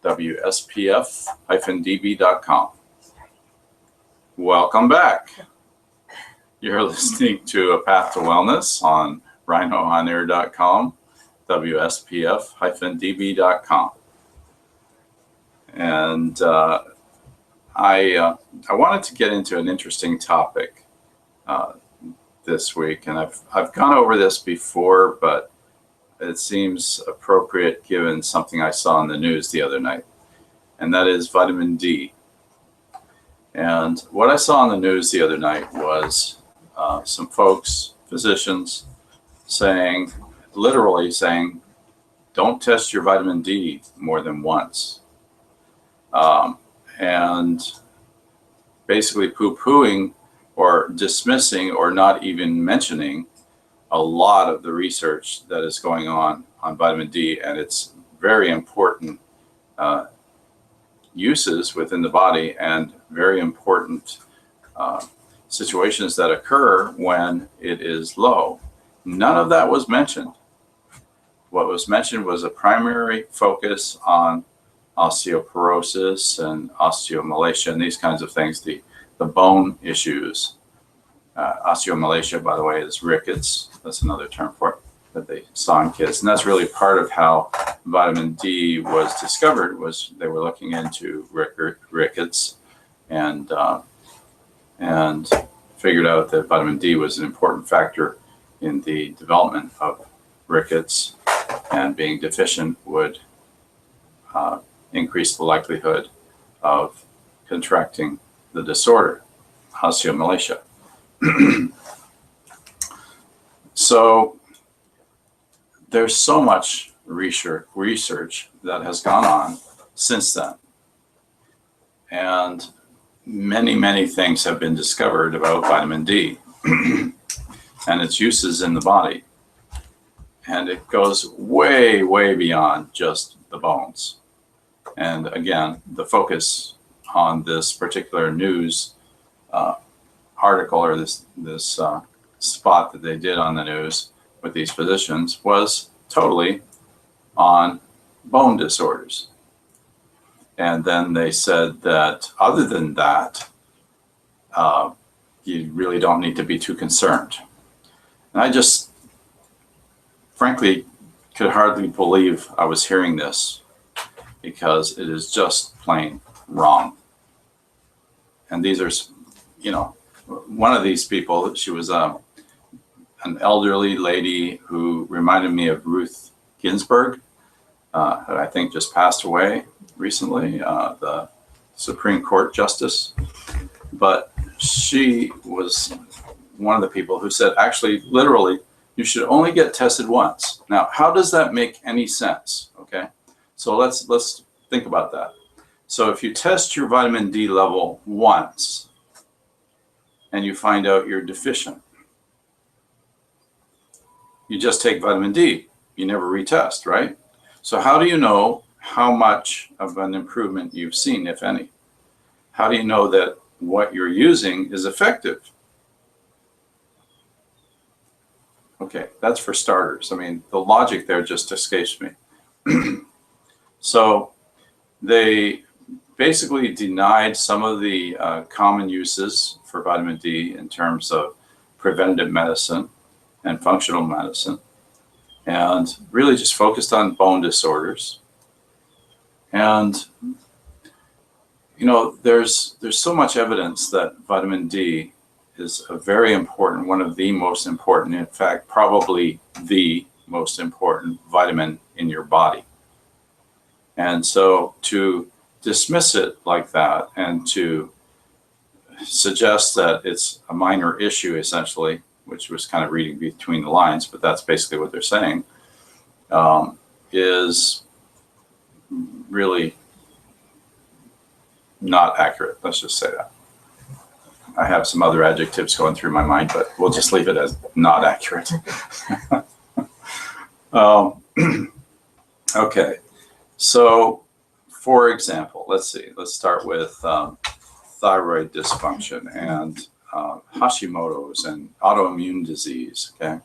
WSPF-DB.com. Welcome back. You're listening to A Path to Wellness on rhinoonair.com, WSPF-DB.com. And I wanted to get into an interesting topic this week, and I've gone over this before, but it seems appropriate given something I saw in the news the other night, and that is vitamin D. And what I saw in the news the other night was some folks, physicians, literally saying, don't test your vitamin D more than once. And basically poo-pooing or dismissing or not even mentioning a lot of the research that is going on vitamin D and its very important uses within the body and very important situations that occur when it is low. None of that was mentioned. What was mentioned was a primary focus on osteoporosis and osteomalacia and these kinds of things, the bone issues. Osteomalacia, by the way, is rickets. That's another term for it that they saw in kids. And that's really part of how vitamin D was discovered, was they were looking into rickets and figured out that vitamin D was an important factor in the development of rickets, and being deficient would increase the likelihood of contracting the disorder, osteomalacia. So there's so much research that has gone on since then. And many things have been discovered about vitamin D and its uses in the body. And it goes way beyond just the bones. And again, the focus on this particular news article or this spot that they did on the news with these physicians was totally on bone disorders. And then they said that other than that, you really don't need to be too concerned. And I just frankly could hardly believe I was hearing this, because it is just plain wrong. And these are, one of these people, she was an elderly lady who reminded me of Ruth Ginsburg, that I think just passed away recently, the Supreme Court Justice. But she was one of the people who said, actually, literally, you should only get tested once. Now, how does that make any sense? Okay, so let's think about that. So if you test your vitamin D level once and you find out you're deficient, you just take vitamin D. You never retest, right? So how do you know how much of an improvement you've seen, if any? How do you know that what you're using is effective? Okay, that's for starters. I mean, the logic there just escapes me. So they basically denied some of the common uses for vitamin D in terms of preventative medicine and functional medicine, and really just focused on bone disorders. And there's so much evidence that vitamin D is a very important, one of the most important, in fact, probably the most important vitamin in your body. And so to dismiss it like that and to suggest that it's a minor issue, essentially, which was kind of reading between the lines, but that's basically what they're saying, is really not accurate. Let's just say that. I have some other adjectives going through my mind, but we'll just leave it as not accurate. Okay, so for example, let's start with thyroid dysfunction and Hashimoto's and autoimmune disease. Okay,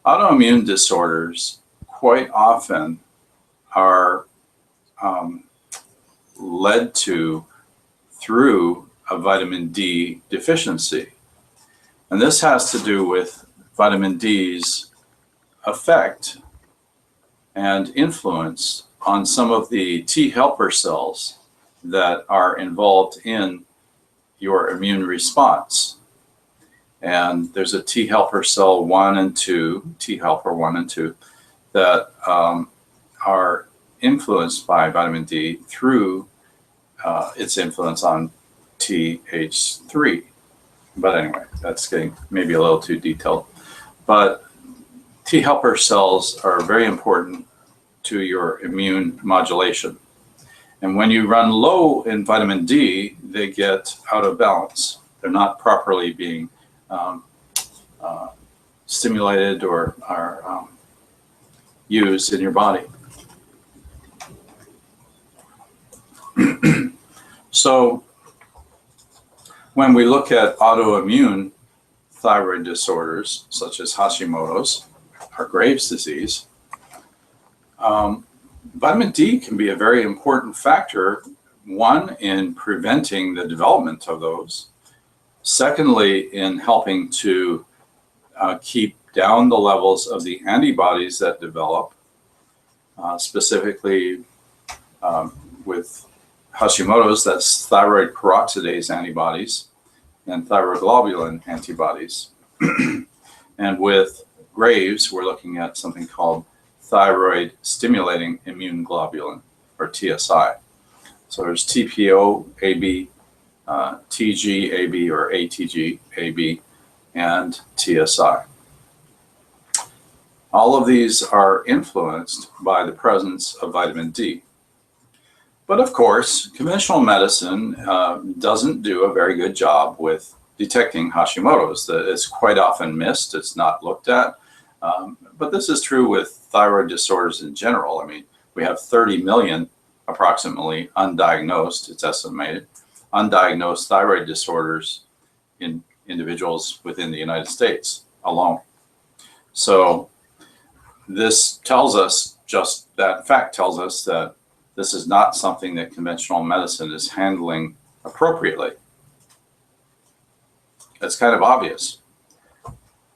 autoimmune disorders quite often are led to through a vitamin D deficiency. And this has to do with vitamin D's effect and influence on some of the T helper cells that are involved in your immune response. And there's a T helper cell 1 and 2, T helper 1 and 2, that are influenced by vitamin D through its influence on TH3. But anyway, that's getting maybe a little too detailed. But T helper cells are very important to your immune modulation. And when you run low in vitamin D, they get out of balance. They're not properly being stimulated or are used in your body. So when we look at autoimmune thyroid disorders, such as Hashimoto's or Graves' disease, vitamin D can be a very important factor, one, in preventing the development of those. Secondly, in helping to keep down the levels of the antibodies that develop, specifically with Hashimoto's, that's thyroid peroxidase antibodies and thyroglobulin antibodies. And with Graves, we're looking at something called thyroid stimulating immune globulin, or TSI. So there's TPO-AB, TG-AB or ATG-AB, and TSI. All of these are influenced by the presence of vitamin D. But of course, conventional medicine doesn't do a very good job with detecting Hashimoto's. It's quite often missed, it's not looked at. But this is true with thyroid disorders in general. I mean, we have 30 million approximately undiagnosed, it's estimated, undiagnosed thyroid disorders in individuals within the United States alone. So this tells us, just that fact tells us that this is not something that conventional medicine is handling appropriately. It's kind of obvious.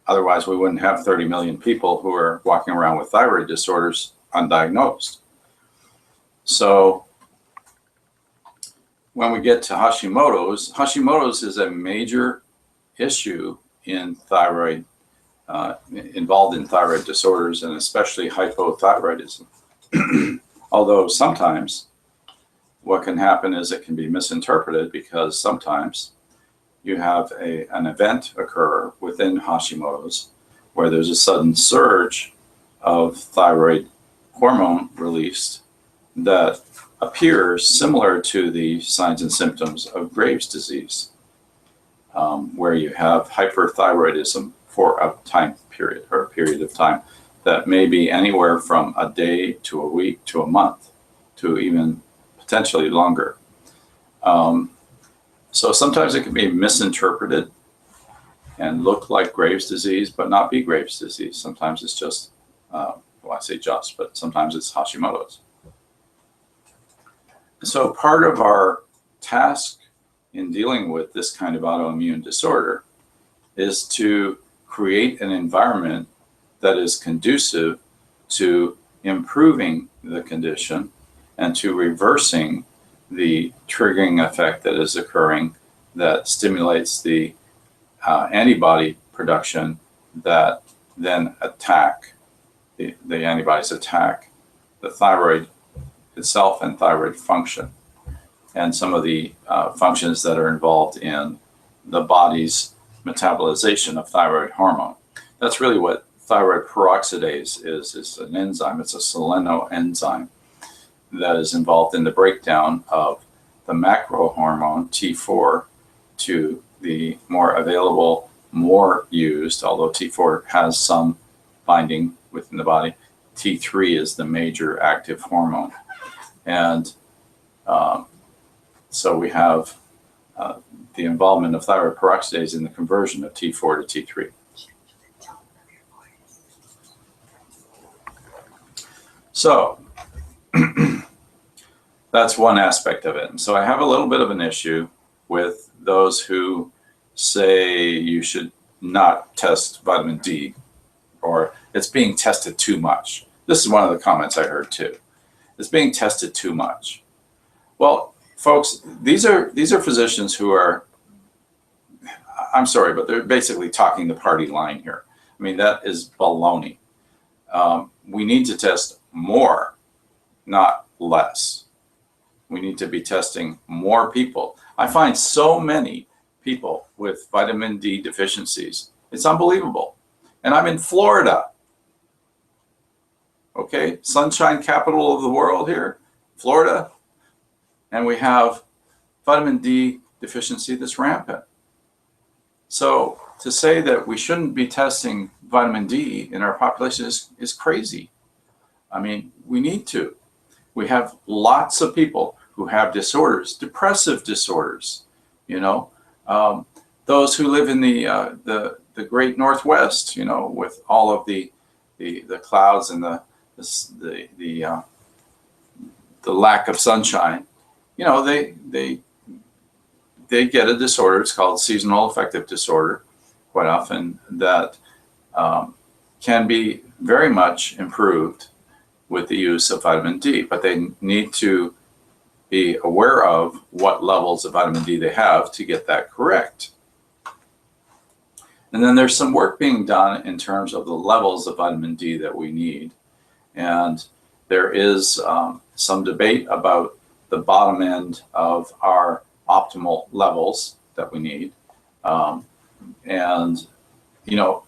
Otherwise, we wouldn't have 30 million people who are walking around with thyroid disorders undiagnosed. So when we get to Hashimoto's, Hashimoto's is a major issue in thyroid, involved in thyroid disorders, and especially hypothyroidism. Although sometimes what can happen is it can be misinterpreted, because sometimes you have an event occur within Hashimoto's where there's a sudden surge of thyroid hormone released that appears similar to the signs and symptoms of Graves' disease, where you have hyperthyroidism for a time period, or a period of time that may be anywhere from a day to a week to a month to even potentially longer. So sometimes it can be misinterpreted and look like Graves' disease, but not be Graves' disease. Sometimes it's just, well, I say just, but sometimes it's Hashimoto's. So part of our task in dealing with this kind of autoimmune disorder is to create an environment that is conducive to improving the condition and to reversing the triggering effect that is occurring that stimulates the antibody production that then attack, the antibodies attack the thyroid itself and thyroid function, and some of the functions that are involved in the body's metabolization of thyroid hormone. That's really what thyroid peroxidase is. It's an enzyme, it's a selenoenzyme that is involved in the breakdown of the macro hormone T4 to the more available, more used, although T4 has some binding within the body, T3 is the major active hormone. And so we have the involvement of thyroid peroxidase in the conversion of T4 to T3. So that's one aspect of it. And so I have a little bit of an issue with those who say you should not test vitamin D, or it's being tested too much. This is one of the comments I heard too. It's being tested too much. Well, folks, these are physicians who are, I'm sorry, but they're basically talking the party line here. I mean, that is baloney. We need to test more, not less. We need to be testing more people. I find so many people with vitamin D deficiencies. It's unbelievable. And I'm in Florida. Okay, sunshine capital of the world here, Florida. And we have vitamin D deficiency that's rampant. So to say that we shouldn't be testing vitamin D in our population is crazy. I mean, we need to. We have lots of people who have disorders, depressive disorders, you know, those who live in the great Northwest, you know, with all of the clouds and the lack of sunshine, you know, they get a disorder. It's called seasonal affective disorder, quite often, that can be very much improved with the use of vitamin D, but they need to be aware of what levels of vitamin D they have to get that correct. And then there's some work being done in terms of the levels of vitamin D that we need. And there is some debate about the bottom end of our optimal levels that we need. And, you know,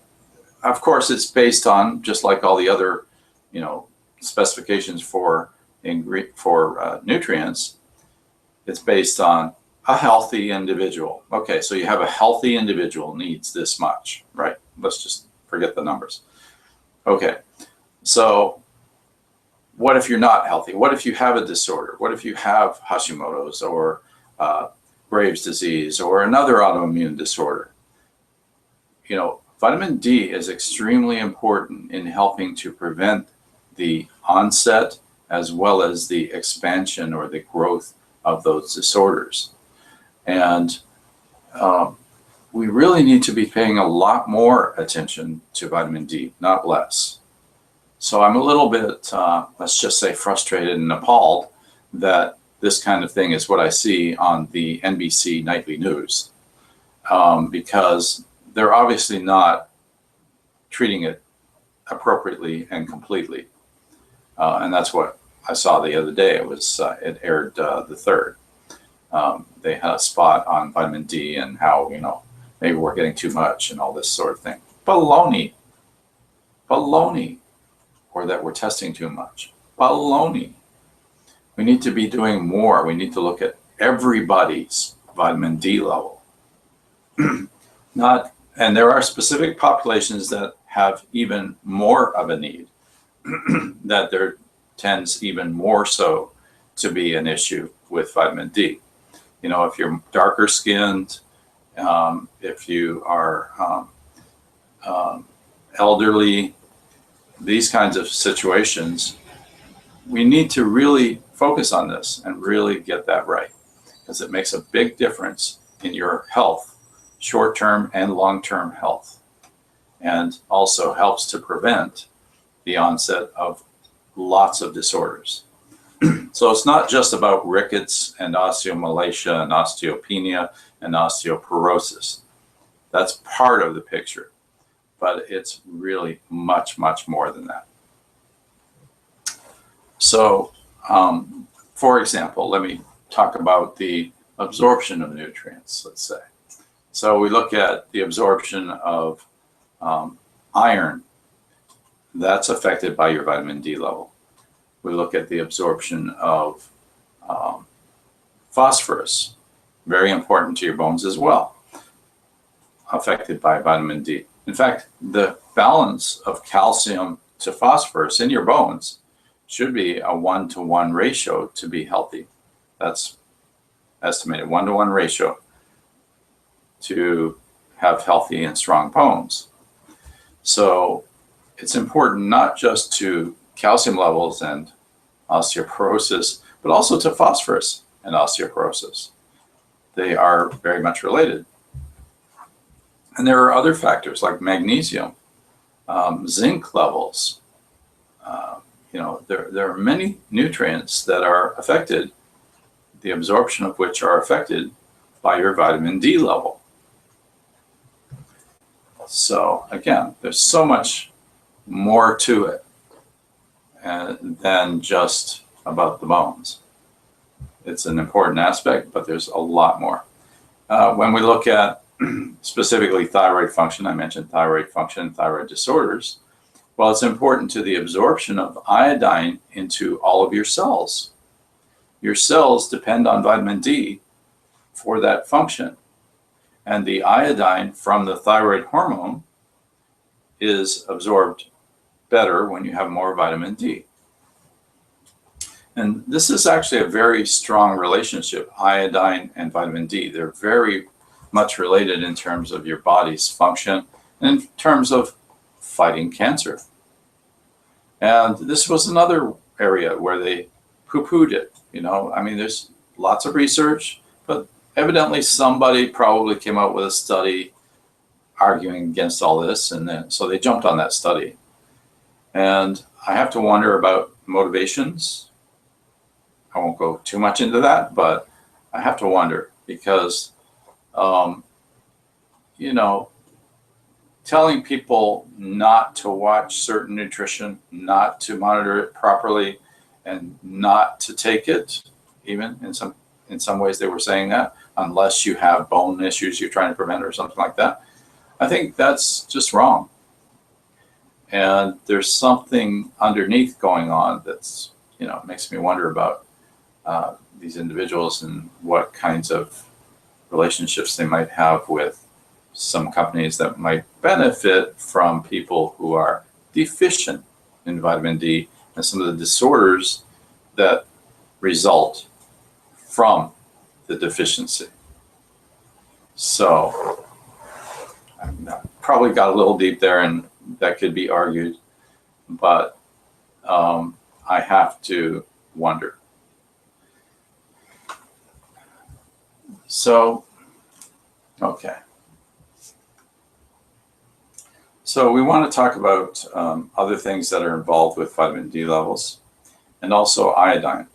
of course, it's based on, just like all the other, you know, specifications for nutrients, it's based on a healthy individual. Okay, so you have a healthy individual needs this much, right? Let's just forget the numbers. Okay, so what if you're not healthy? What if you have a disorder? What if you have Hashimoto's or Graves' disease or another autoimmune disorder? You know, vitamin D is extremely important in helping to prevent the onset as well as the expansion or the growth of those disorders. And we really need to be paying a lot more attention to vitamin D, not less. So I'm a little bit, let's just say, frustrated and appalled that this kind of thing is what I see on the NBC nightly news, because they're obviously not treating it appropriately and completely. And that's what I saw the other day. It was it aired the 3rd. They had a spot on vitamin D and how, you know, maybe we're getting too much and all this sort of thing. Baloney. Baloney. Or that we're testing too much. Baloney. We need to be doing more. We need to look at everybody's vitamin D level. And there are specific populations that have even more of a need, that there tends even more so to be an issue with vitamin D. You know, if you're darker skinned, if you are elderly, these kinds of situations, we need to really focus on this and really get that right, because it makes a big difference in your health, short-term and long-term health, and also helps to prevent the onset of lots of disorders. So it's not just about rickets and osteomalacia and osteopenia and osteoporosis. That's part of the picture, but it's really much, much more than that. So, for example, let me talk about the absorption of nutrients, let's say. So we look at the absorption of iron. That's affected by your vitamin D level. We look at the absorption of phosphorus, very important to your bones as well, affected by vitamin D. In fact, the balance of calcium to phosphorus in your bones should be a 1-to-1 ratio to be healthy. That's estimated 1-to-1 ratio to have healthy and strong bones. So it's important not just to calcium levels and osteoporosis, but also to phosphorus and osteoporosis. They are very much related. And there are other factors like magnesium, zinc levels. There are many nutrients that are affected, the absorption of which are affected by your vitamin D level. So again, there's so much more to it than just about the bones. It's an important aspect, but there's a lot more. When we look at specifically thyroid function, I mentioned thyroid function, thyroid disorders. Well, it's important to the absorption of iodine into all of your cells. Your cells depend on vitamin D for that function. And the iodine from the thyroid hormone is absorbed better when you have more vitamin D. And this is actually a very strong relationship, iodine and vitamin D. They're very much related in terms of your body's function and in terms of fighting cancer. And this was another area where they poo-pooed it. There's lots of research, but evidently somebody probably came out with a study arguing against all this, and then so they jumped on that study. And I have to wonder about motivations. I won't go too much into that, but I have to wonder because, telling people not to watch certain nutrition, not to monitor it properly, and not to take it, even in some ways they were saying that, unless you have bone issues you're trying to prevent or something like that. I think that's just wrong. And there's something underneath going on that's, makes me wonder about these individuals and what kinds of relationships they might have with some companies that might benefit from people who are deficient in vitamin D and some of the disorders that result from the deficiency. So I probably got a little deep there, and that could be argued, but I have to wonder. So, okay. So we want to talk about other things that are involved with vitamin D levels and also iodine.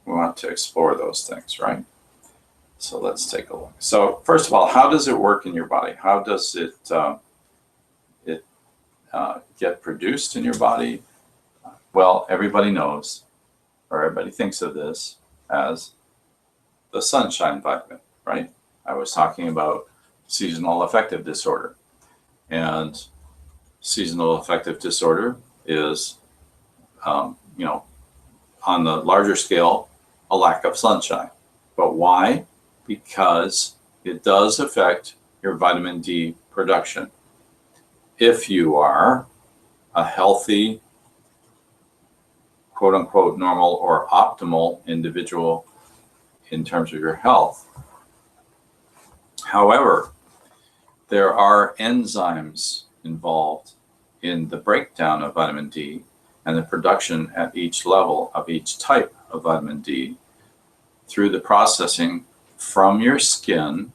We want to explore those things, right? So let's take a look. So first of all, how does it work in your body? How does it get produced in your body? Well, everybody knows, or everybody thinks of this as the sunshine vitamin, right? I was talking about seasonal affective disorder. And seasonal affective disorder is, on the larger scale, a lack of sunshine. But why? Because it does affect your vitamin D production. If you are a healthy, quote unquote, normal or optimal individual in terms of your health. However, there are enzymes involved in the breakdown of vitamin D and the production at each level of each type of vitamin D through the processing from your skin,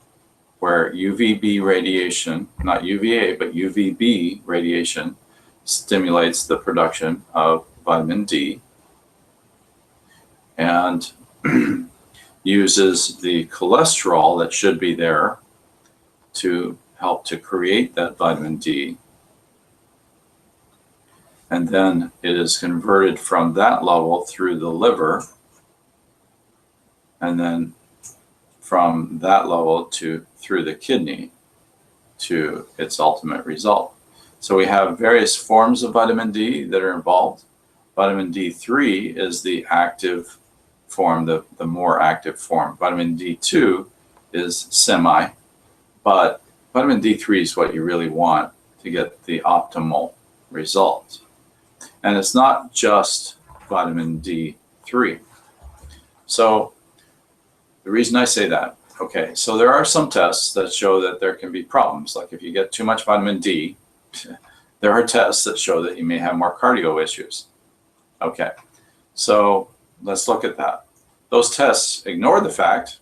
where UVB radiation, not UVA, but UVB radiation stimulates the production of vitamin D and uses the cholesterol that should be there to help to create that vitamin D. And then it is converted from that level through the liver, and then from that level through the kidney to its ultimate result. So we have various forms of vitamin D that are involved. Vitamin D3 is the active form, the more active form. Vitamin D2 is semi, but vitamin D3 is what you really want to get the optimal result. And it's not just vitamin D3. So the reason I say that, okay, so there are some tests that show that there can be problems. Like if you get too much vitamin D, there are tests that show that you may have more cardio issues. Okay, so let's look at that. Those tests ignore the fact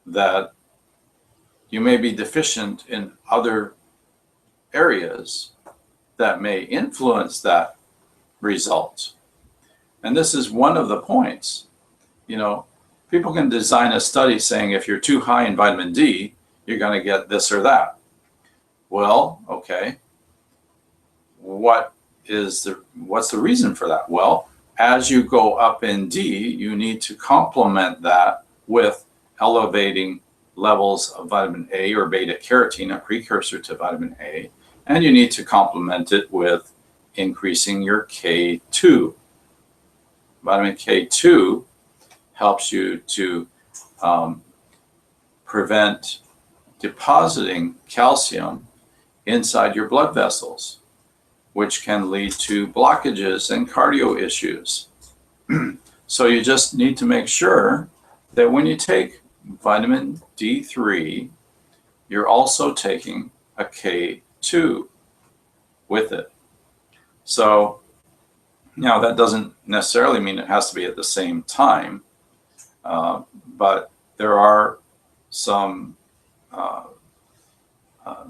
that you may be deficient in other areas that may influence that result. And this is one of the points. You know, people can design a study saying if you're too high in vitamin D, you're going to get this or that. Well, okay. What's the reason for that? Well, as you go up in D, you need to complement that with elevating levels of vitamin A or beta carotene, a precursor to vitamin A, and you need to complement it with increasing your K2. Vitamin K2 helps you to prevent depositing calcium inside your blood vessels, which can lead to blockages and cardio issues. So you just need to make sure that when you take vitamin D3, you're also taking a K2 with it. So now that doesn't necessarily mean it has to be at the same time, but there are some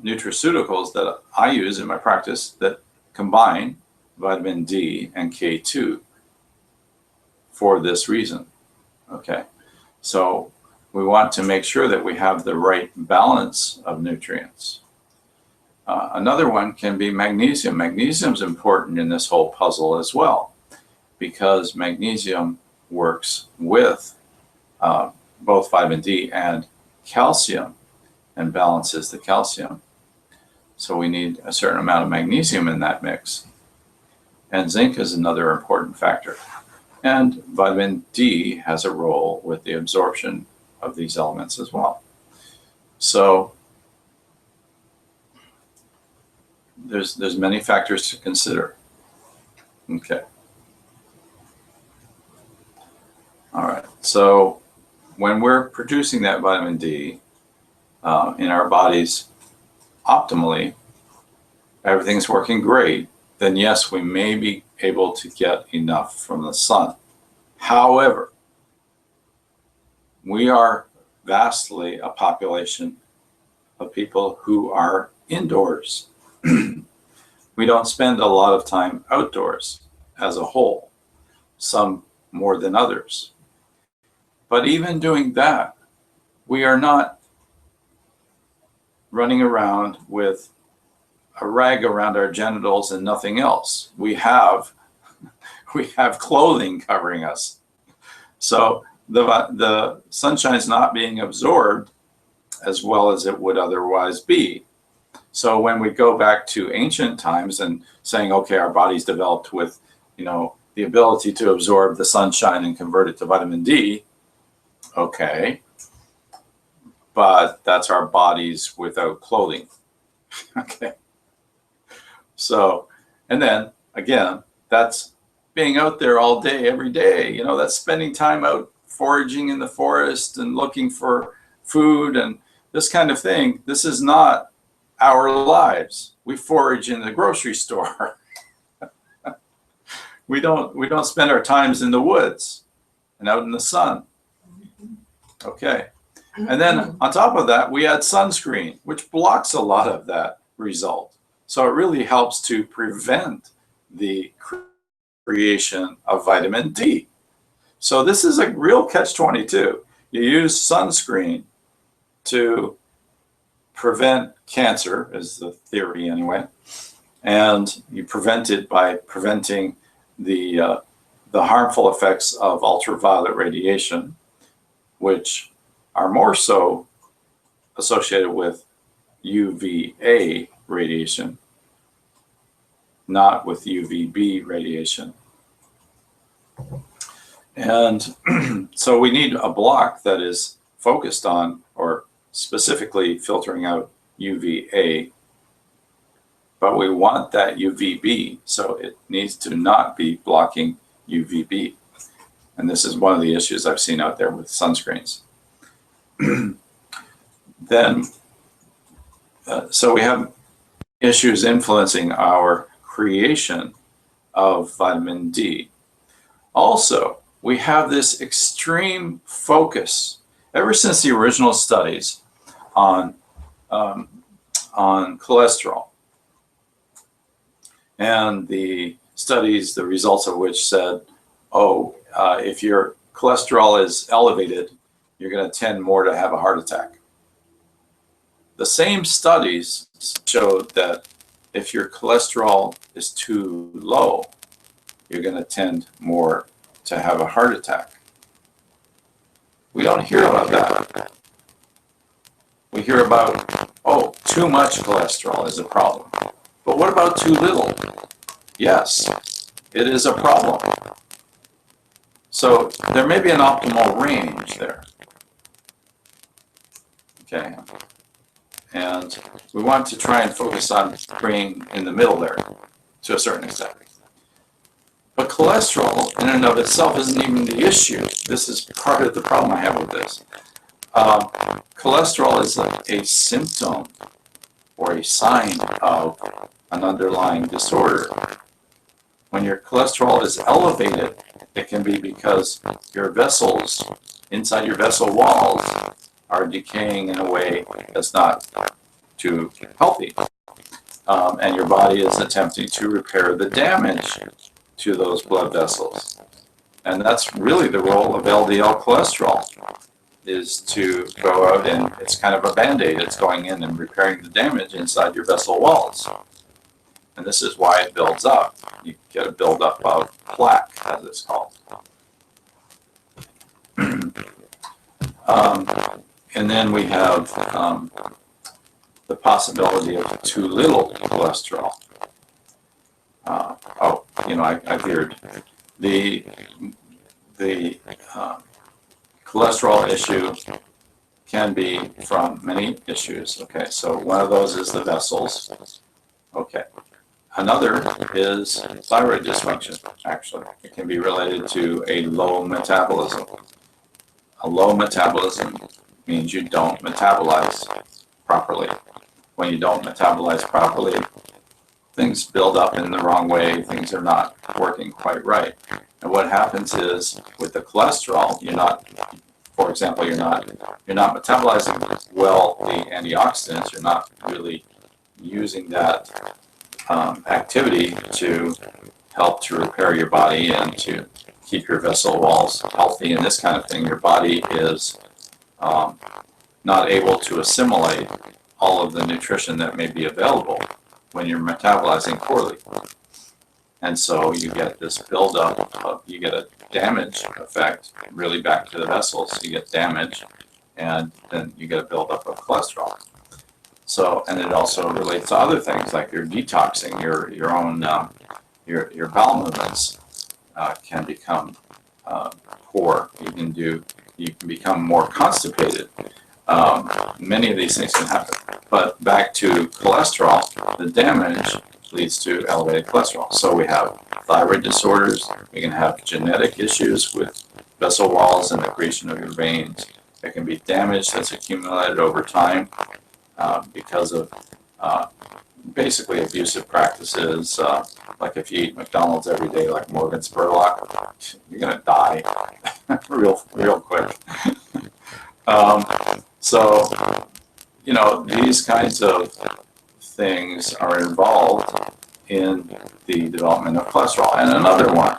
nutraceuticals that I use in my practice that combine vitamin D and K2 for this reason. Okay, so we want to make sure that we have the right balance of nutrients. Another one can be magnesium. Magnesium is important in this whole puzzle as well, because magnesium works with both vitamin D and calcium and balances the calcium. So we need a certain amount of magnesium in that mix. And zinc is another important factor. And vitamin D has a role with the absorption of these elements as well. So there's many factors to consider. Okay. All right. So when we're producing that vitamin D in our bodies optimally, everything's working great, then yes, we may be able to get enough from the sun. However, we are vastly a population of people who are indoors. We don't spend a lot of time outdoors as a whole, some more than others. But even doing that, we are not running around with a rag around our genitals and nothing else. We have clothing covering us. So the sunshine is not being absorbed as well as it would otherwise be. So when we go back to ancient times and saying, okay, our body's developed with, the ability to absorb the sunshine and convert it to vitamin D, okay, but that's our bodies without clothing. Okay. So, and then again, that's being out there all day, every day. That's spending time out foraging in the forest and looking for food and this kind of thing. This is not our lives. We forage in the grocery store. We don't spend our times in the woods and out in the sun. Okay. And then on top of that, we add sunscreen, which blocks a lot of that result. So it really helps to prevent the creation of vitamin D. So this is a real catch-22. You use sunscreen to prevent cancer, is the theory anyway, and you prevent it by preventing the harmful effects of ultraviolet radiation, which are more so associated with UVA radiation, not with UVB radiation. And so we need a block that is focused on or specifically filtering out UVA, but we want that UVB, so it needs to not be blocking UVB. And this is one of the issues I've seen out there with sunscreens. Then, so we have issues influencing our creation of vitamin D. Also, we have this extreme focus ever since the original studies on cholesterol, and the studies, the results of which said, oh, if your cholesterol is elevated, you're going to tend more to have a heart attack. The same studies showed that if your cholesterol is too low, you're going to tend more to have a heart attack. We don't hear about that. We hear about, oh, too much cholesterol is a problem. But what about too little? Yes, it is a problem. So there may be an optimal range there. Okay. And we want to try and focus on bringing in the middle there to a certain extent. But cholesterol in and of itself isn't even the issue. This is part of the problem I have with this. Cholesterol is a symptom or a sign of an underlying disorder. When your cholesterol is elevated, it can be because your vessels inside your vessel walls are decaying in a way that's not too healthy. And your body is attempting to repair the damage to those blood vessels. And that's really the role of LDL cholesterol, is to go out and it's kind of a Band-Aid. It's going in and repairing the damage inside your vessel walls. And this is why it builds up. You get a buildup of plaque, as it's called. And then we have the possibility of too little cholesterol. I veered. The cholesterol issue can be from many issues. Okay, so one of those is the vessels. Okay. Another is thyroid dysfunction, actually. It can be related to a low metabolism. A low metabolism means you don't metabolize properly. When you don't metabolize properly, things build up in the wrong way, things are not working quite right. And what happens is, with the cholesterol, for example, you're not metabolizing well the antioxidants, you're not really using that activity to help to repair your body and to keep your vessel walls healthy and this kind of thing. Your body is not able to assimilate all of the nutrition that may be available when you're metabolizing poorly. And so you get this buildup, you get a damage effect really back to the vessels. You get damage, and then you get a buildup of cholesterol. So, and it also relates to other things like your detoxing, your own your bowel movements can become poor. You can become more constipated. Many of these things can happen. But back to cholesterol, the damage leads to elevated cholesterol. So we have thyroid disorders. We can have genetic issues with vessel walls and accretion of your veins. There can be damage that's accumulated over time because of basically abusive practices. Like if you eat McDonald's every day, like Morgan Spurlock, you're going to die real quick. So, these kinds of things are involved in the development of cholesterol. And another one,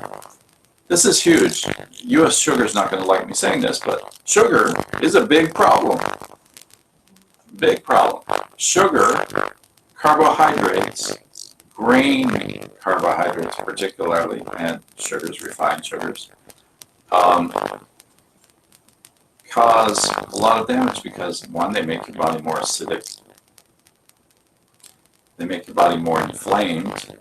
this is huge. U.S. sugar is not going to like me saying this, but sugar is a big problem. Big problem. Sugar, carbohydrates, grain carbohydrates particularly, and sugars, refined sugars, cause a lot of damage because, one, they make your body more acidic. They make your body more inflamed.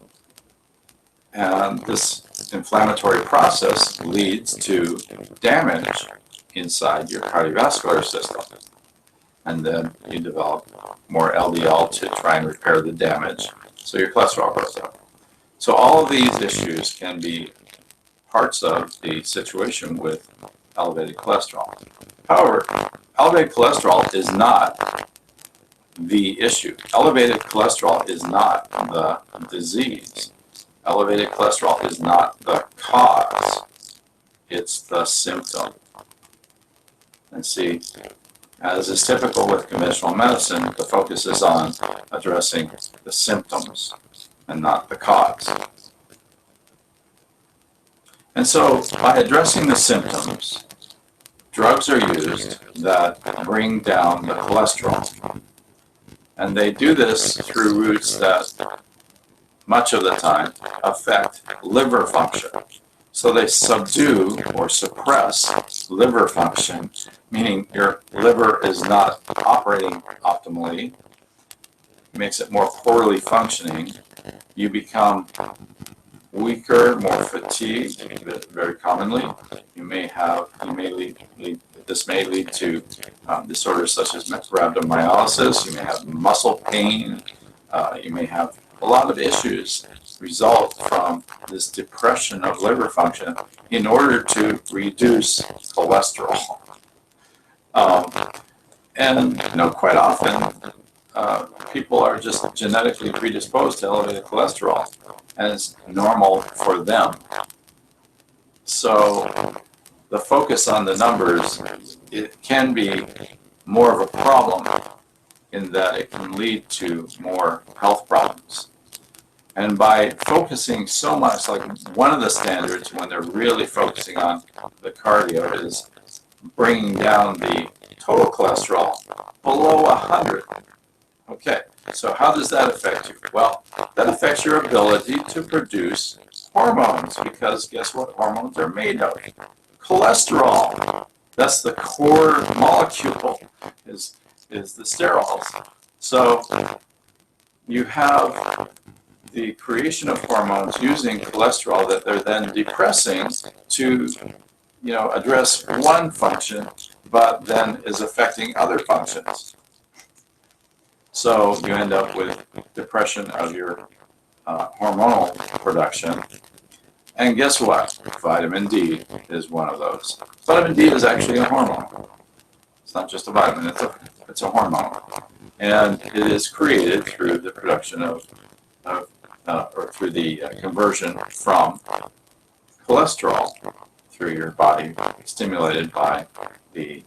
And this inflammatory process leads to damage inside your cardiovascular system. And then you develop more LDL to try and repair the damage, so your cholesterol goes up. So all of these issues can be parts of the situation with elevated cholesterol. However, elevated cholesterol is not the issue. Elevated cholesterol is not the disease. Elevated cholesterol is not the cause. it's the symptom. And see, as is typical with conventional medicine, the focus is on addressing the symptoms and not the cause. And so by addressing the symptoms, drugs are used that bring down the cholesterol. And they do this through routes that much of the time affect liver function. So they subdue or suppress liver function, meaning your liver is not operating optimally, makes it more poorly functioning. You become weaker, more fatigued, very commonly. This may lead to disorders such as rhabdomyolysis. You may have muscle pain. You may have a lot of issues result from this depression of liver function in order to reduce cholesterol. And quite often people are just genetically predisposed to elevated cholesterol, and it's normal for them. So the focus on the numbers, it can be more of a problem in that it can lead to more health problems. And by focusing so much, like one of the standards when they're really focusing on the cardio is bringing down the total cholesterol below 100. Okay, so how does that affect you? Well, that affects your ability to produce hormones, because guess what hormones are made of? Cholesterol. That's the core molecule, is the sterols. So you have the creation of hormones using cholesterol that they're then depressing to, address one function, but then is affecting other functions. So you end up with depression of your hormonal production. And guess what? Vitamin D is one of those. Vitamin D is actually a hormone. It's not just a vitamin, it's a hormone. And it is created through the production or through the conversion from cholesterol through your body, stimulated by the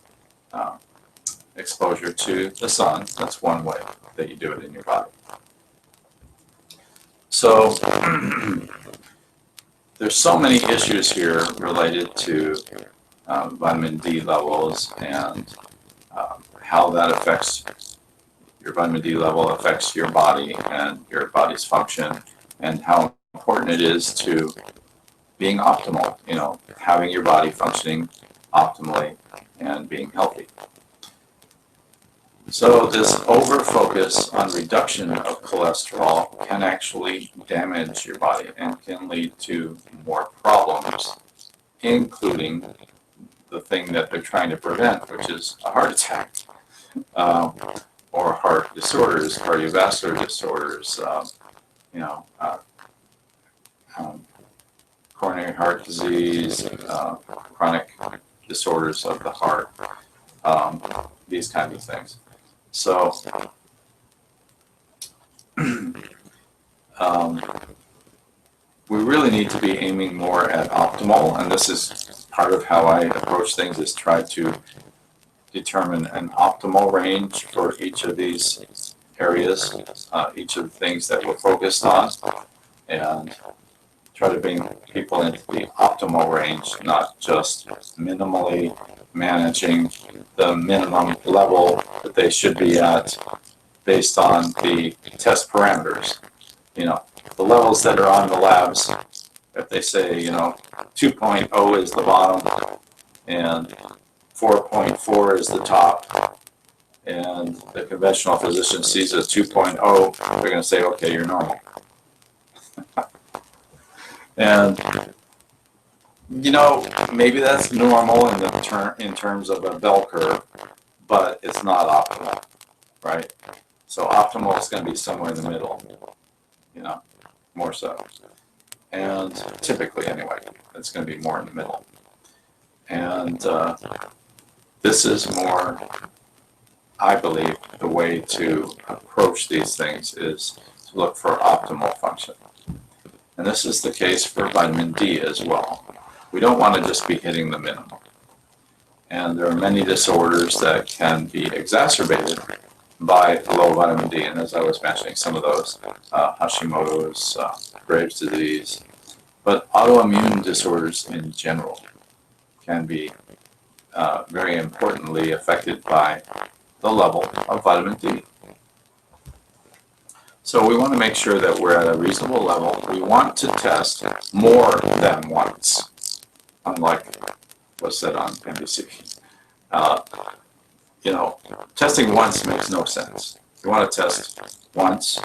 exposure to the sun. That's one way that you do it in your body. So there's so many issues here related to vitamin D levels and how that affects your vitamin D level, affects your body and your body's function, and how important it is to being optimal, having your body functioning optimally and being healthy. So this over-focus on reduction of cholesterol can actually damage your body and can lead to more problems, including the thing that they're trying to prevent, which is a heart attack, or heart disorders, cardiovascular disorders, coronary heart disease, chronic disorders of the heart, these kinds of things. So we really need to be aiming more at optimal, and this is part of how I approach things, is try to determine an optimal range for each of these areas, each of the things that we're focused on, and try to bring people into the optimal range, not just minimally managing the minimum level that they should be at based on the test parameters. The levels that are on the labs, if they say, 2.0 is the bottom and 4.4 is the top, and the conventional physician sees a 2.0, they're going to say, okay, you're normal. And maybe that's normal in terms of a bell curve, but it's not optimal, right? So optimal is going to be somewhere in the middle, more so. And typically, anyway, it's going to be more in the middle. And this is more, I believe, the way to approach these things is to look for optimal function. And this is the case for vitamin D as well. We don't want to just be hitting the minimum. And there are many disorders that can be exacerbated by low vitamin D. And as I was mentioning, some of those, Hashimoto's, Graves' disease, but autoimmune disorders in general can be very importantly affected by the level of vitamin D. So we want to make sure that we're at a reasonable level. We want to test more than once, unlike what's said on NBC. You know, testing once makes no sense. You want to test once,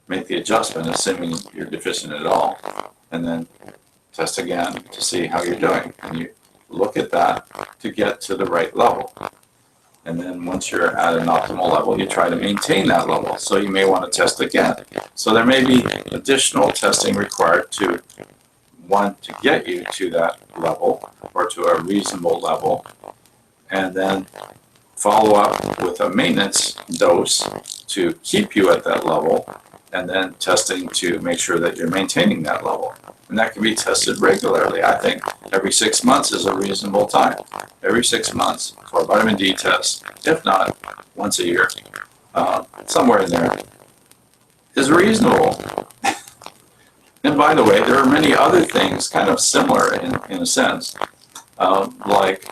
make the adjustment, assuming you're deficient at all, and then test again to see how you're doing. And you look at that to get to the right level. And then once you're at an optimal level, you try to maintain that level. So you may want to test again. So there may be additional testing required to get you to that level or to a reasonable level, and then follow up with a maintenance dose to keep you at that level, and then testing to make sure that you're maintaining that level. And that can be tested regularly. I think every 6 months is a reasonable time. Every 6 months for a vitamin D test, if not once a year, somewhere in there, is reasonable. And by the way, there are many other things kind of similar in a sense, like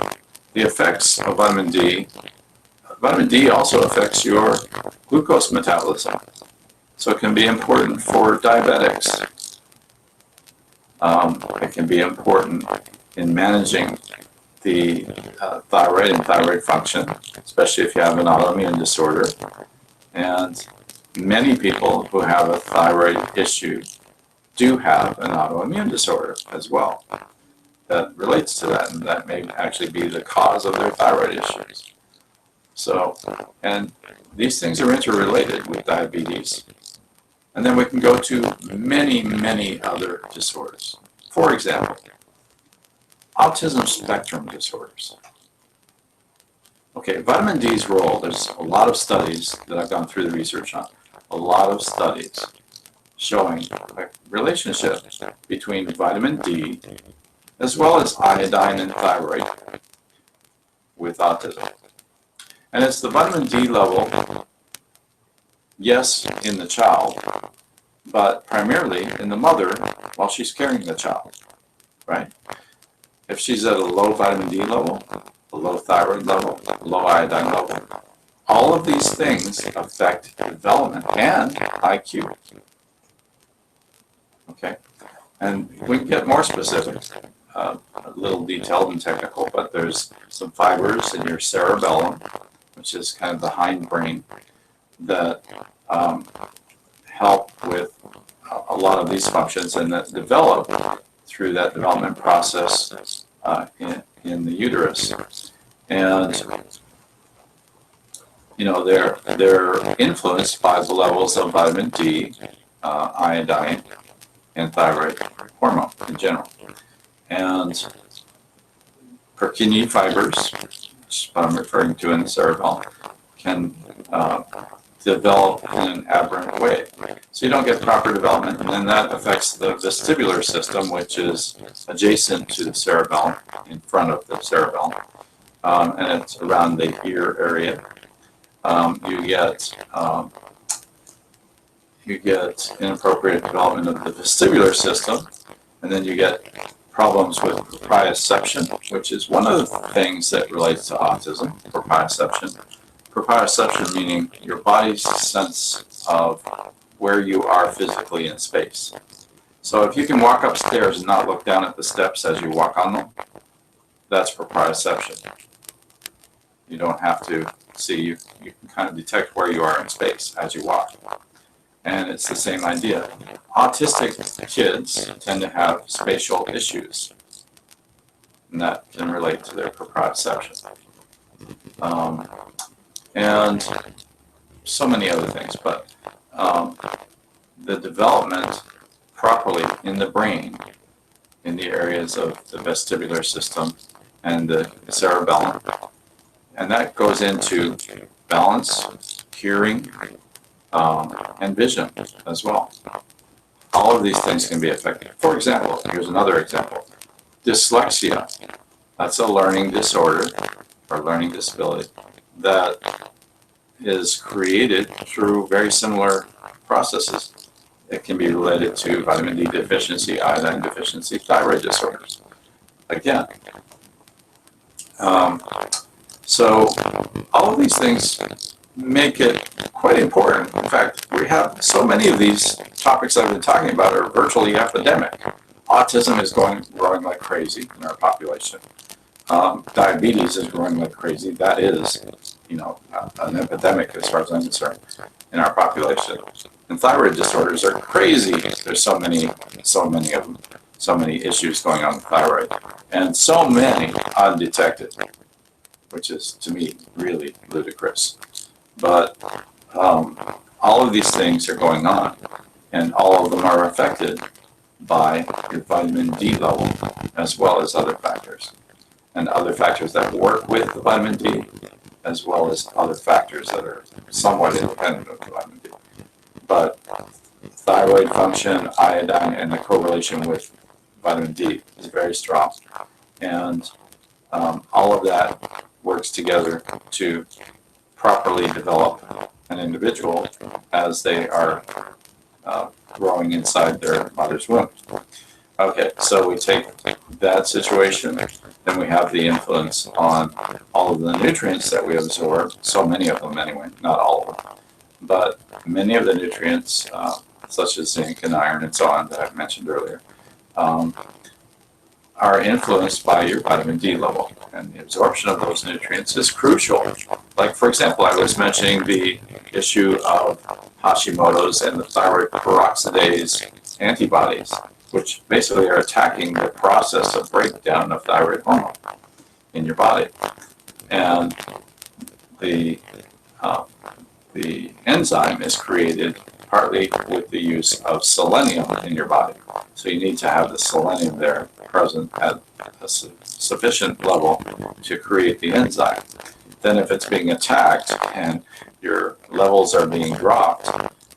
the effects of vitamin D. Vitamin D also affects your glucose metabolism. So it can be important for diabetics. It can be important in managing the thyroid and thyroid function, especially if you have an autoimmune disorder. And many people who have a thyroid issue do have an autoimmune disorder as well that relates to that, and that may actually be the cause of their thyroid issues. So, and these things are interrelated with diabetes. And then we can go to many, many other disorders. For example, autism spectrum disorders. Okay, vitamin D's role, there's a lot of studies that I've gone through the research on, a lot of studies showing a relationship between vitamin D as well as iodine and thyroid with autism. And it's the vitamin D level, yes, in the child, but primarily in the mother while she's carrying the child, right? If she's at a low vitamin D level, a low thyroid level, low iodine level, all of these things affect development and IQ. Okay, and we can get more specific, a little detailed and technical, but there's some fibers in your cerebellum, which is kind of the hindbrain, that help with a lot of these functions and that develop through that development process in the uterus. And you know, they're influenced by the levels of vitamin D, iodine, and thyroid hormone in general. And Purkinje fibers, which is what I'm referring to in the cerebellum, can develop in an aberrant way. So you don't get proper development, and then that affects the vestibular system, which is adjacent to the cerebellum, in front of the cerebellum, and it's around the ear area. You get inappropriate development of the vestibular system, and then you get problems with proprioception, which is one of the things that relates to autism, proprioception. Proprioception meaning your body's sense of where you are physically in space. So if you can walk upstairs and not look down at the steps as you walk on them, that's proprioception. You don't have to see, you can kind of detect where you are in space as you walk. And it's the same idea. Autistic kids tend to have spatial issues, and that can relate to their proprioception. And so many other things, but the development properly in the brain, in the areas of the vestibular system and the cerebellum, and that goes into balance, hearing, and vision as well. All of these things can be affected. For example, here's another example. dyslexia. That's a learning disorder or learning disability that is created through very similar processes. It can be related to vitamin D deficiency, iodine deficiency, thyroid disorders. Again, so all of these things make it quite important. In fact, we have so many of these topics I've been talking about are virtually epidemic. Autism is growing like crazy in our population. Diabetes is growing like crazy. That is, an epidemic as far as I'm concerned in our population. And thyroid disorders are crazy. There's so many of them, so many issues going on with thyroid, and so many undetected, which is to me really ludicrous. But all of these things are going on, and all of them are affected by your vitamin D level, as well as other factors. And other factors that work with the vitamin D, as well as other factors that are somewhat independent of the vitamin D. But thyroid function, iodine, and the correlation with vitamin D is very strong. And all of that works together to properly develop an individual as they are growing inside their mother's womb. Okay, so we take that situation, then we have the influence on all of the nutrients that we absorb, so many of them anyway, not all of them, but many of the nutrients, such as zinc and iron and so on that I've mentioned earlier, are influenced by your vitamin D level, and the absorption of those nutrients is crucial. Like, for example, I was mentioning the issue of Hashimoto's and the thyroid peroxidase antibodies, which basically are attacking the process of breakdown of thyroid hormone in your body. And the enzyme is created partly with the use of selenium in your body. So you need to have the selenium there present at a sufficient level to create the enzyme. Then if it's being attacked and your levels are being dropped,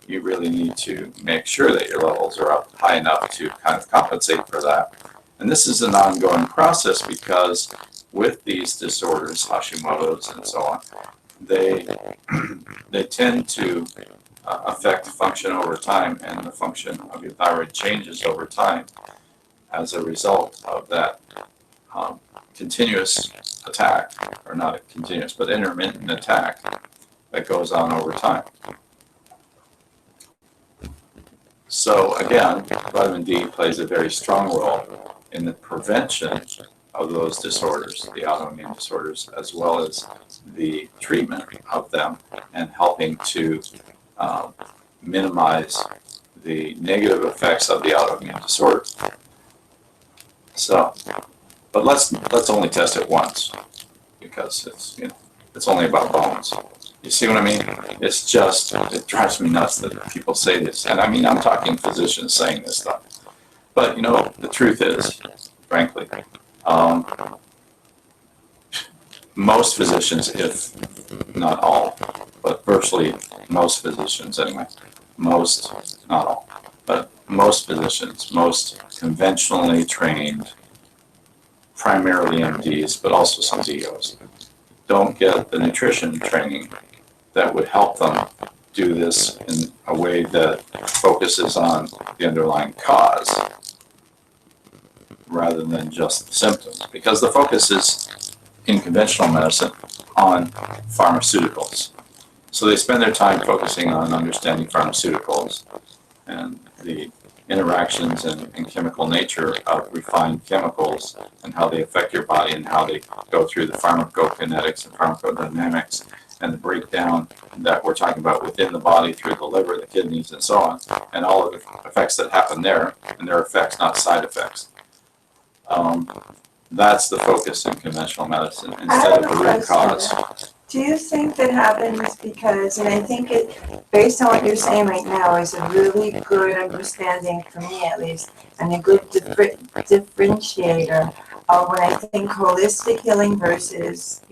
you really need to make sure that your levels are up high enough to kind of compensate for that. And this is an ongoing process because with these disorders, Hashimoto's and so on, they tend to affect function over time, and the function of your thyroid changes over time as a result of that continuous attack, or not a continuous, but intermittent attack that goes on over time. So again, vitamin D plays a very strong role in the prevention of those disorders, the autoimmune disorders, as well as the treatment of them, and helping to minimize the negative effects of the autoimmune disorder. So, but let's only test it once, because it's only about bones. You see what I mean? It's just, it drives me nuts that people say this. And I mean, I'm talking physicians saying this stuff. But the truth is, frankly, most physicians, if not all, but virtually most physicians anyway, most, not all, but most physicians, most conventionally trained, primarily MDs, but also some DOs, don't get the nutrition training that would help them do this in a way that focuses on the underlying cause rather than just the symptoms, because the focus is in conventional medicine on pharmaceuticals. So they spend their time focusing on understanding pharmaceuticals and the interactions and chemical nature of refined chemicals and how they affect your body and how they go through the pharmacokinetics and pharmacodynamics and the breakdown that we're talking about within the body through the liver, the kidneys, and so on, and all of the effects that happen there, and their effects, not side effects. That's the focus in conventional medicine instead of the root cause. Do you think that happens because, and I think it, based on what you're saying right now, is a really good understanding for me at least, and a good differentiator of when I think holistic healing versus,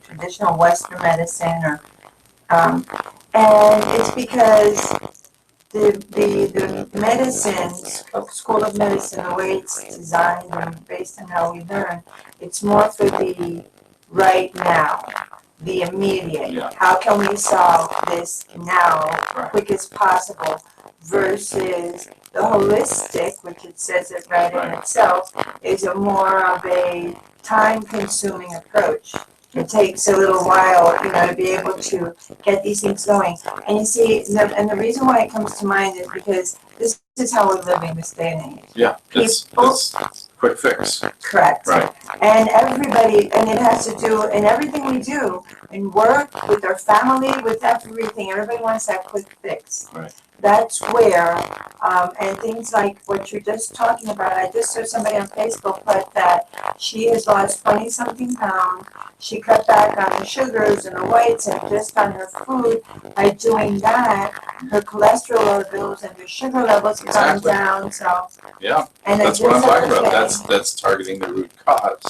traditional Western medicine, or, and it's because the medicines, School of Medicine, the way it's designed and based on how we learn, it's more for the right now, the immediate. Yeah. How can we solve this now, Right. quick as possible, versus the holistic, which it says it right in itself, is a more of a time-consuming approach. It takes a little while, to be able to get these things going. And you see, and the reason why it comes to mind is because this is how we're living this day and age. Yeah, it's quick fix. Correct. Right. And everybody, and it has to do, in everything we do, in work, with our family, with everything, everybody wants that quick fix. Right. That's where, and things like what you're just talking about, I just saw somebody on Facebook put that she has lost 20-something pounds. She cut back on the sugars and the whites and just on her food. By doing that, her cholesterol levels and her sugar levels have gone down, so. Yeah, And that's what I'm talking about. That's targeting the root cause,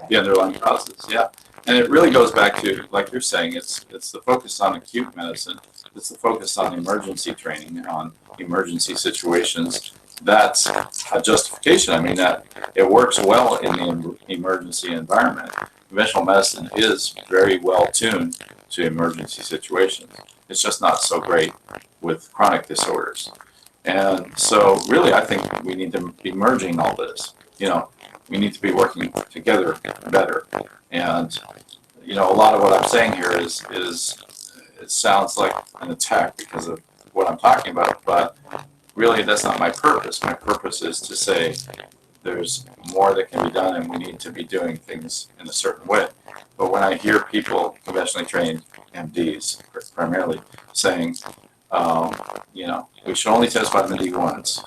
the underlying causes. Yeah, and it really goes back to, like you're saying, it's the focus on acute medicine. It's the focus on emergency training, on emergency situations. That's a justification. I mean, that it works well in the emergency environment. Conventional medicine is very well tuned to emergency situations. It's just not so great with chronic disorders. And so really, I think we need to be merging all this. We need to be working together better. And, a lot of what I'm saying here is it sounds like an attack because of what I'm talking about, but really that's not my purpose. My purpose is to say there's more that can be done and we need to be doing things in a certain way. But when I hear people, conventionally trained MDs primarily, saying, we should only test vitamin D once.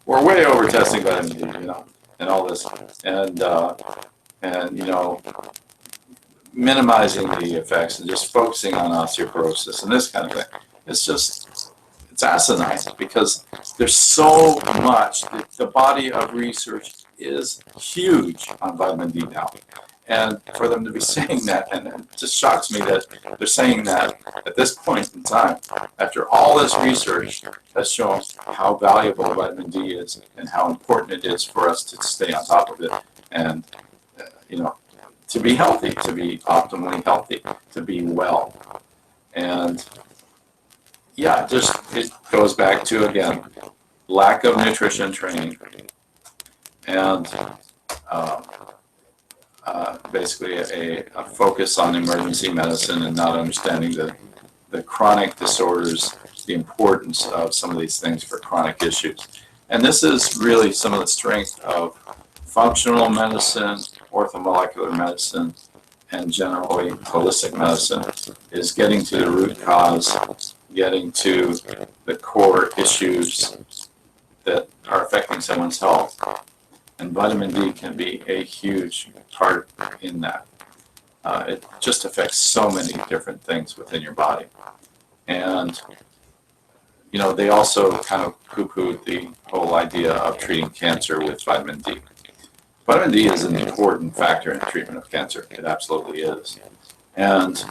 We're way over testing vitamin D, and all this. And minimizing the effects and just focusing on osteoporosis and this kind of thing. It's asinine because there's so much. The body of research is huge on vitamin D now. And for them to be saying that, and it just shocks me that they're saying that at this point in time, after all this research has shown how valuable vitamin D is and how important it is for us to stay on top of it and, to be healthy, to be optimally healthy, to be well. And yeah, it goes back to, again, lack of nutrition training and basically a focus on emergency medicine and not understanding the chronic disorders, the importance of some of these things for chronic issues. And this is really some of the strength of functional medicine, orthomolecular medicine, and generally holistic medicine, is getting to the root cause, getting to the core issues that are affecting someone's health. And vitamin D can be a huge part in that. It just affects so many different things within your body. And, they also kind of poo-pooed the whole idea of treating cancer with vitamin D. Vitamin D is an important factor in the treatment of cancer. It absolutely is. And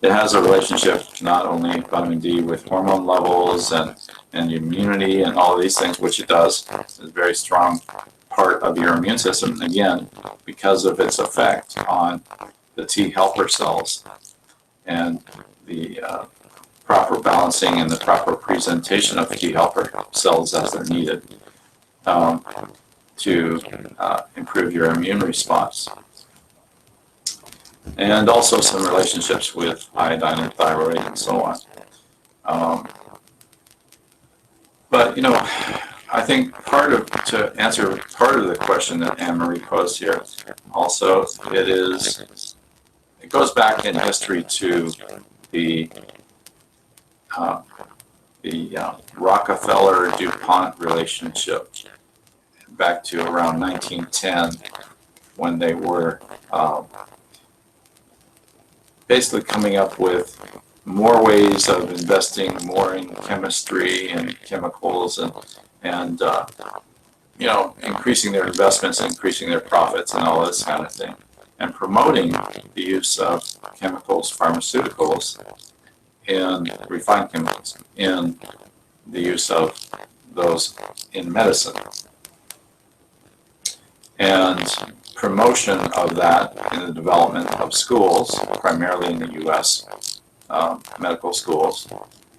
it has a relationship, not only vitamin D with hormone levels and immunity and all of these things, which it does. It's a very strong part of your immune system, again, because of its effect on the T helper cells and the proper balancing and the proper presentation of T helper cells as they're needed to improve your immune response. And also some relationships with iodine and thyroid and so on. But, I think to answer part of the question that Anne-Marie posed here, also, it goes back in history to the Rockefeller-DuPont relationship back to around 1910, when they were basically coming up with more ways of investing more in chemistry and chemicals and increasing their investments, increasing their profits and all this kind of thing, and promoting the use of chemicals, pharmaceuticals, in refined chemicals, in the use of those in medicine. And promotion of that in the development of schools, primarily in the U.S., medical schools,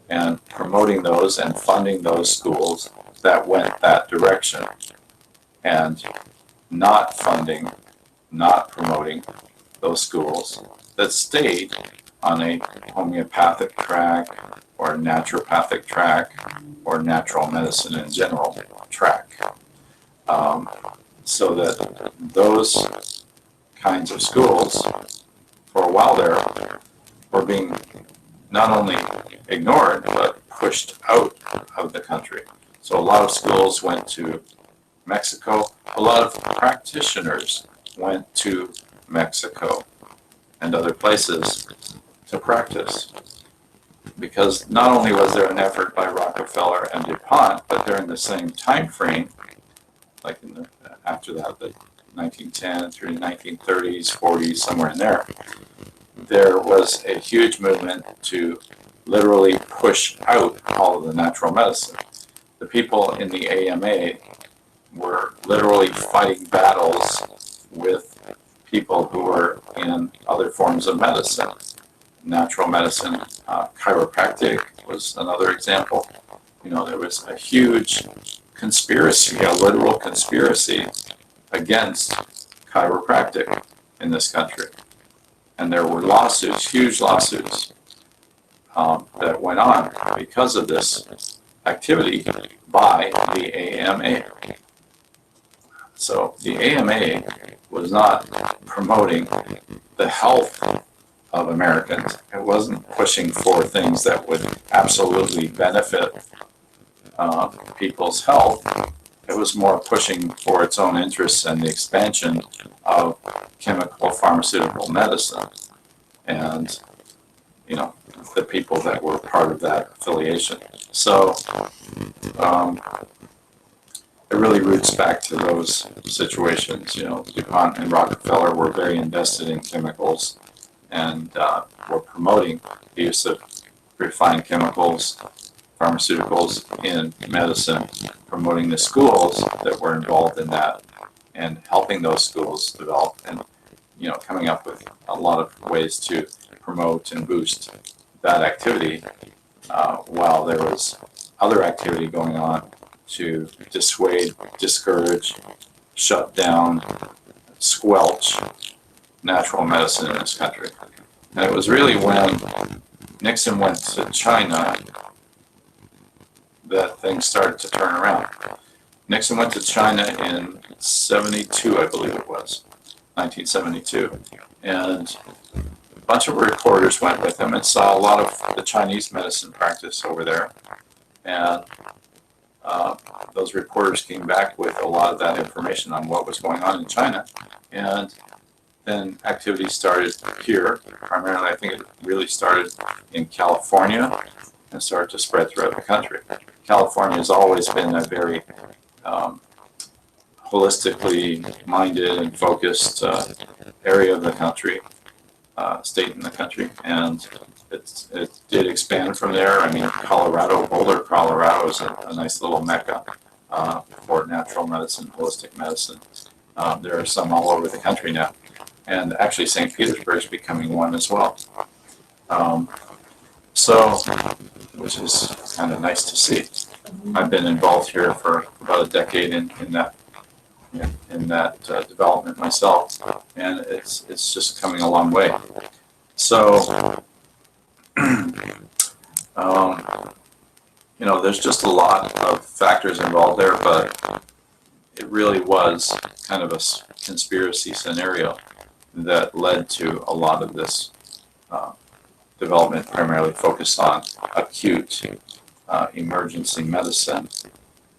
and promoting those and funding those schools that went that direction, and not funding, not promoting those schools that stayed on a homeopathic track or naturopathic track or natural medicine in general track. So that those kinds of schools, for a while there, were being not only ignored, but pushed out of the country. So a lot of schools went to Mexico. A lot of practitioners went to Mexico and other places to practice. Because not only was there an effort by Rockefeller and DuPont, but during the same time frame, like after that, the 1910 through the 1930s, 40s, somewhere in there, there was a huge movement to literally push out all of the natural medicine. The people in the AMA were literally fighting battles with people who were in other forms of medicine. Natural medicine, chiropractic was another example. You know, there was a huge conspiracy, a literal conspiracy against chiropractic in this country. And there were lawsuits, huge lawsuits, that went on because of this activity by the AMA. So the AMA was not promoting the health of Americans. It wasn't pushing for things that would absolutely benefit people's health. It was more pushing for its own interests and the expansion of chemical pharmaceutical medicine. And, you know, the people that were part of that affiliation. So it really roots back to those situations. You know, DuPont and Rockefeller were very invested in chemicals and were promoting the use of refined chemicals, pharmaceuticals in medicine, promoting the schools that were involved in that, and helping those schools develop, and, you know, coming up with a lot of ways to promote and boost that activity, while there was other activity going on to dissuade, discourage, shut down, squelch natural medicine in this country. And it was really when Nixon went to China that things started to turn around. Nixon went to China in 72, I believe it was, 1972. And a bunch of reporters went with him and saw a lot of the Chinese medicine practice over there. And those reporters came back with a lot of that information on what was going on in China. And then activity started here. Primarily, I think it really started in California and started to spread throughout the country. California has always been a very holistically minded and focused area of the country, state in the country, and it did expand from there. I mean, Colorado, Boulder, Colorado is a nice little mecca for natural medicine, holistic medicine. There are some all over the country now, and actually St. Petersburg is becoming one as well. So, which is kind of nice to see. I've been involved here for about a decade in that development myself, and it's just coming a long way. So, you know, there's just a lot of factors involved there, but it really was kind of a conspiracy scenario that led to a lot of this development, primarily focused on acute emergency medicine,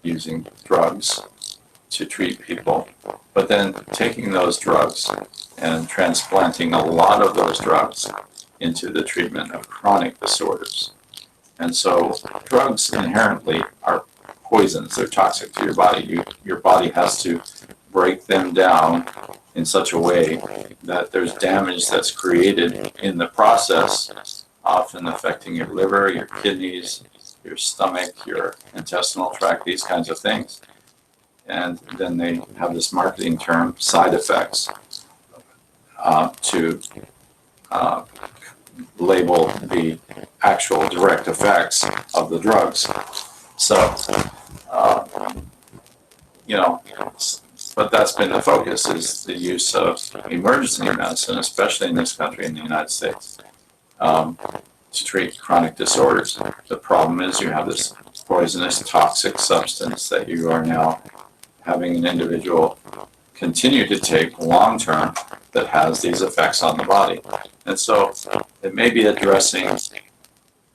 using drugs to treat people, but then taking those drugs and transplanting a lot of those drugs into the treatment of chronic disorders. And so drugs inherently are poisons. They're toxic to your body. Your body has to break them down in such a way that there's damage that's created in the process often affecting your liver, your kidneys, your stomach, your intestinal tract, these kinds of things. And then they have this marketing term, side effects, to label the actual direct effects of the drugs. So, you know, but that's been the focus, is the use of emergency medicine, especially in this country, in the United States, to treat chronic disorders. The problem is you have this poisonous, toxic substance that you are now having an individual continue to take long-term that has these effects on the body. And so it may be addressing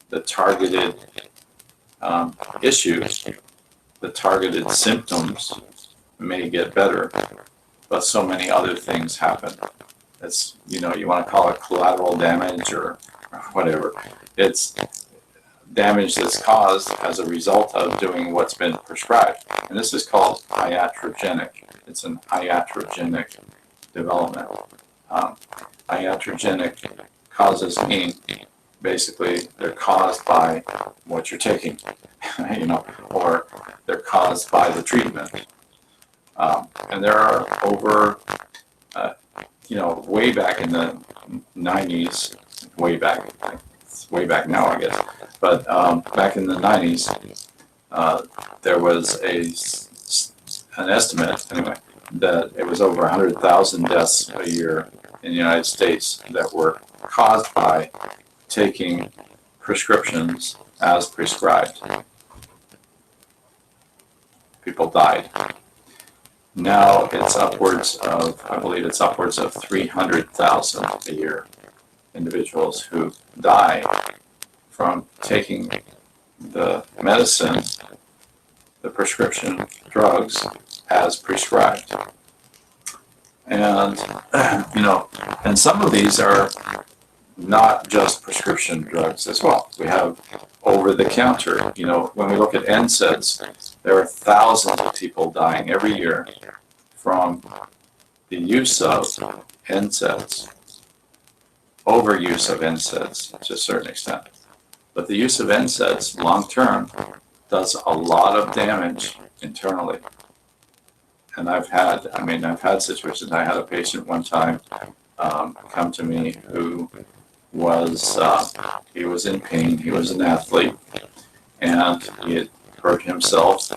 the targeted issues, the targeted symptoms may get better, but so many other things happen. It's, you know, you want to call it collateral damage or whatever. It's damage that's caused as a result of doing what's been prescribed. And this is called iatrogenic. It's an iatrogenic development. Iatrogenic causes mean basically they're caused by what you're taking, you know, or they're caused by the treatment. And there are over, you know, way back in the 90s, it's way back now, I guess, but back in the 90s, there was an estimate, anyway, that it was over 100,000 deaths a year in the United States that were caused by taking prescriptions as prescribed. People died. Now it's upwards of, I believe it's upwards of 300,000 a year individuals who die from taking the medicine, the prescription drugs, as prescribed. And, you know, and some of these are not just prescription drugs as well. We have over-the-counter. You know, when we look at NSAIDs, there are thousands of people dying every year from the use of NSAIDs, overuse of NSAIDs to a certain extent. But the use of NSAIDs long-term does a lot of damage internally. And I've had situations. I had a patient one time come to me who was, he was in pain, he was an athlete, and he had hurt himself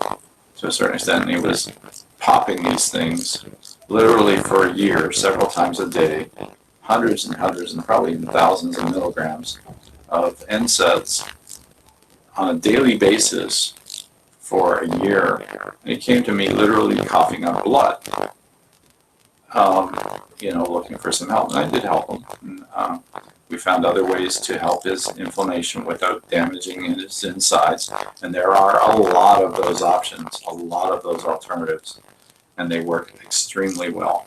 to a certain extent, and he was popping these things literally for a year, several times a day, hundreds and hundreds and probably even thousands of milligrams of NSAIDs on a daily basis for a year. And he came to me literally coughing up blood, you know, looking for some help. And I did help him. And, we found other ways to help his inflammation without damaging his insides. And there are a lot of those options, a lot of those alternatives, and they work extremely well.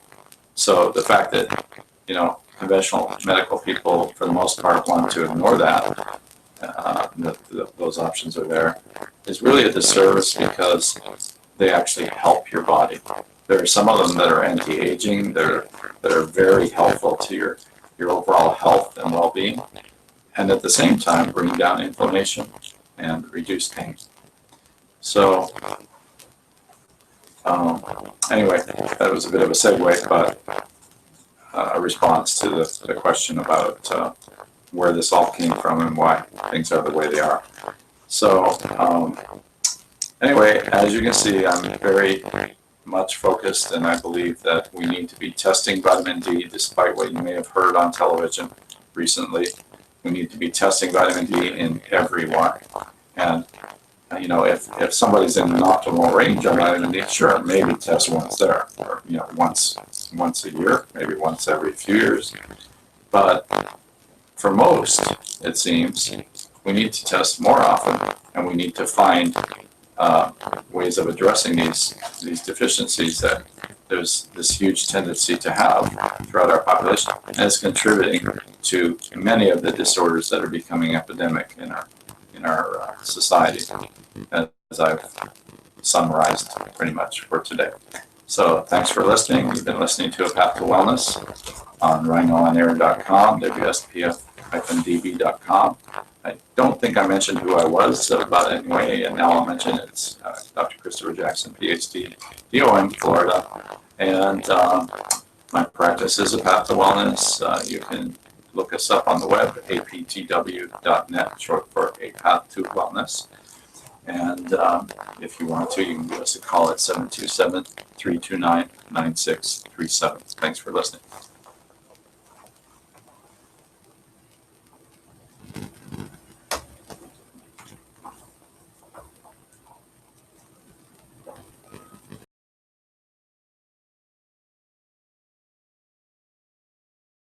So the fact that, you know, conventional medical people, for the most part, want to ignore that, those options are there, is really a disservice, because they actually help your body. There are some of them that are anti-aging, that are very helpful to your overall health and well-being, and at the same time bring down inflammation and reduce pain. So anyway, that was a bit of a segue, but a response to the question about where this all came from and why things are the way they are. So anyway, as you can see, I'm very much focused, and I believe that we need to be testing vitamin D, despite what you may have heard on television recently. We need to be testing vitamin D in everyone. And you know, if somebody's in an optimal range on vitamin D, sure, maybe test once there, or you know, once a year, maybe once every few years. But for most, it seems, we need to test more often, and we need to find ways of addressing these deficiencies that there's this huge tendency to have throughout our population, and it's contributing to many of the disorders that are becoming epidemic in our society, as I've summarized pretty much for today. So thanks for listening. You've been listening to A Path to Wellness on rhinoonair.com, WSPF WSPF-DB.com. I don't think I mentioned who I was about it anyway, and now I'll mention it's Dr. Christoper Jackson, PhD, DOM, Florida, and my practice is a path to wellness. You can look us up on the web, aptw.net, short for A Path to Wellness. And if you want to, you can give us a call at 727-329-9637. Thanks for listening.